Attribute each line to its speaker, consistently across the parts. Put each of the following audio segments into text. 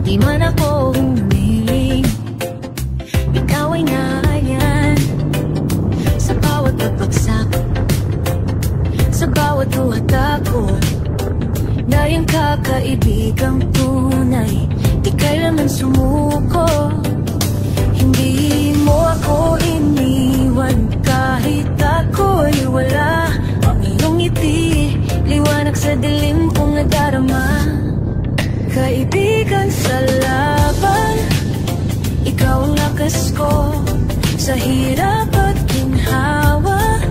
Speaker 1: Di man ako humiling, ikaw ay naayan. Sa bawat pagbagsak, sa bawat huwata ko, dahil kakaibigang tunay, di kailanman sumuko. Hindi mo ako iniwan kahit ako'y wala. Ang iyong ngiti, liwanag sa dilim kong nadarama. Kaibigan sa laban, ikaw ang lakas ko sa hirap at ginhawa.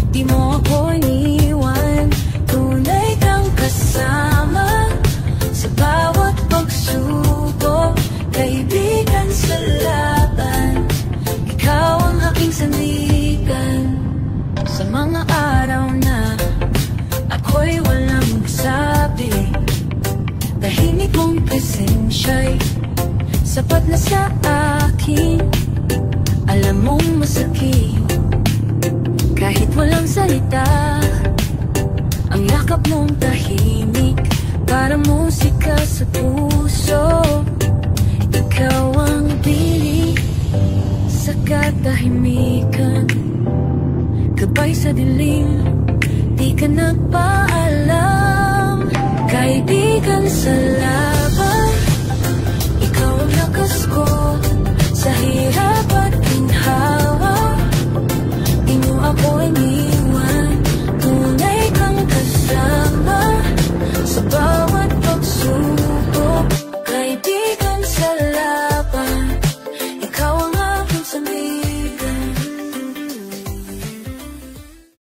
Speaker 1: Di mo ako iniwan, tunay kang kasama sa bawat pagsubok. Kaibigan sa laban, ikaw ang aking sandigan. Sa mga araw na ako'y walang sabi, tahimik mong presensya'y sapat na sa akin. Alam mong masakit kahit walang salita, ang yakap mong tahimik para musika sa puso. Ikaw ang bili sa katahimikan, gabay sa dilim, di ka nagpaalam. Kaibigan sa lahat,